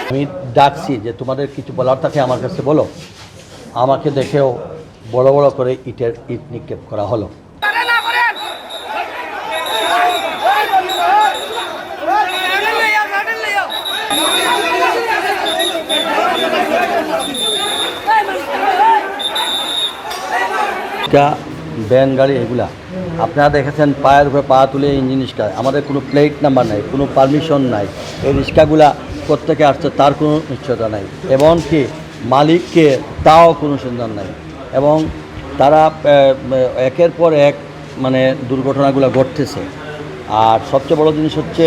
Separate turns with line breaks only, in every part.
আমি ডাকছি যে তোমাদের কিছু বলার থাকে আমার কাছে বলো। আমাকে দেখেও বড় বড় করে ইট নিক্ষেপ করা হলো। ভ্যান গাড়ি এগুলা আপনারা দেখেছেন, পায়ের উপরে পা তুলে ইঞ্জিন রিক্সা, আমাদের কোনো প্লেট নাম্বার নাই, কোনো পারমিশন নাই। এই রিক্সাগুলা কোত্থেকে আসছে তার কোনো নিশ্চয়তা নাই, এবং কি মালিককে তাও কোনো সন্ধান নাই। এবং তারা একের পর এক মানে দুর্ঘটনাগুলো ঘটতেছে। আর সবচেয়ে বড় জিনিস হচ্ছে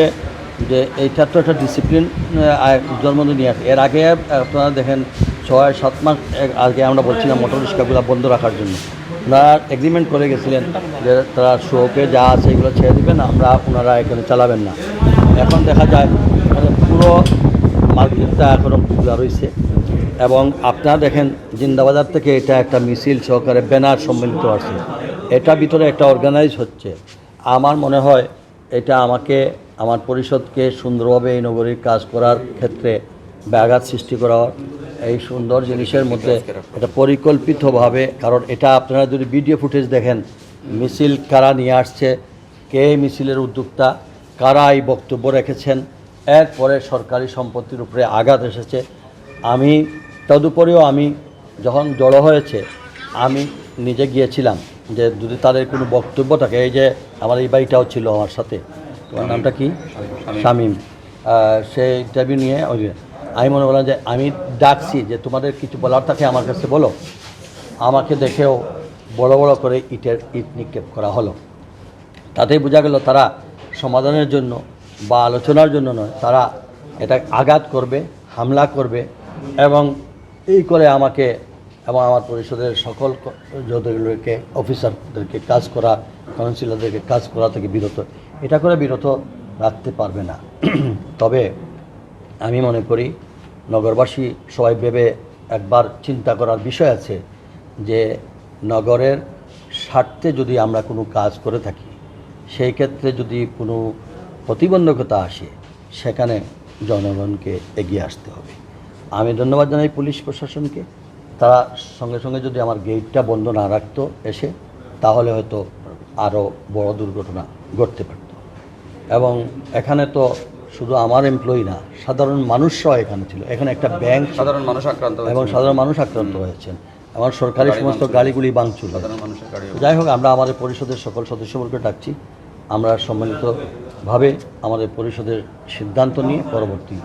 যে এইটা তো একটা ডিসিপ্লিন জন্মদিন নিয়ে আসে। এর আগে আপনারা দেখেন 6-7 মাস আগে আমরা বলছিলাম মোটর রিক্সাগুলো বন্ধ রাখার জন্য। ওনারা এগ্রিমেন্ট করে গেছিলেন যে তারা শোকে যা আছে এগুলো ছেড়ে দেবেন, ওনারা এখানে চালাবেন না। এখন দেখা যায় পুরো মার্কেটটা এখনও খোলা রয়েছে। এবং আপনারা দেখেন জিন্দাবাজার থেকে এটা একটা মিছিল সহকারে ব্যানার সম্মিলিত আছে, এটা ভিতরে একটা অর্গানাইজ হচ্ছে। আমার মনে হয় এটা আমাকে আমার পরিষদকে সুন্দরভাবে এই নগরীর কাজ করার ক্ষেত্রে ব্যাঘাত সৃষ্টি করা, এই সুন্দর জিনিসের মধ্যে এটা পরিকল্পিতভাবে। কারণ এটা আপনারা যদি ভিডিও ফুটেজ দেখেন, মিছিল কারা নিয়ে আসছে, কে মিছিলের উদ্যোক্তা, কারা এই বক্তব্য রেখেছেন, এরপরে সরকারি সম্পত্তির উপরে আঘাত এসেছে। আমি তদুপরিও আমি যখন জড়ো হয়েছে আমি নিজে গিয়েছিলাম যে যদি তাদের কোনো বক্তব্য থাকে। এই যে আমার এই বাড়িটাও ছিল আমার সাথে, তোমার নামটা কি? শামীম। সেই ইন্টারভিউ নিয়ে আমি মনে করলাম যে আমি ডাকছি যে তোমাদের কিছু বলার থাকে আমার কাছে বলো। আমাকে দেখেও বড় বড় করে ইট নিক্ষেপ করা হলো। তাতেই বোঝা গেল তারা সমাধানের জন্য বা আলোচনার জন্য নয়, তারা এটা আঘাত করবে, হামলা করবে, এবং এই করে আমাকে এবং আমার পরিষদের সকল যোদ্ধাদেরকে, অফিসারদেরকে কাজ করা, কাউন্সিলরদেরকে কাজ করা থেকে বিরত রাখতে পারবে না। তবে আমি মনে করি নগরবাসী সবাই ভেবে একবার চিন্তা করার বিষয় আছে যে নগরের স্বার্থে যদি আমরা কোনো কাজ করে থাকি, সেই ক্ষেত্রে যদি কোনো প্রতিবন্ধকতা আসে, সেখানে জনগণকে এগিয়ে আসতে হবে। আমি ধন্যবাদ জানাই পুলিশ প্রশাসনকে। তারা সঙ্গে সঙ্গে যদি আমার গেটটা বন্ধ না রাখতো এসে, তাহলে হয়তো আরও বড় দুর্ঘটনা ঘটতে পারত। এবং এখানে তো শুধু আমার এমপ্লয়ি না, সাধারণ মানুষরাও এখানে ছিল। এখানে একটা ব্যাংক, সাধারণ মানুষ আক্রান্ত হয়েছেন, এবং সরকারি সমস্ত গাড়িগুলি ভাঙচুর। যাই হোক, আমরা আমাদের পরিষদের সকল সদস্যবর্গকে ডাকছি, আমরা সম্মিলিতভাবে আমাদের পরিষদের সিদ্ধান্ত নিয়ে পরবর্তী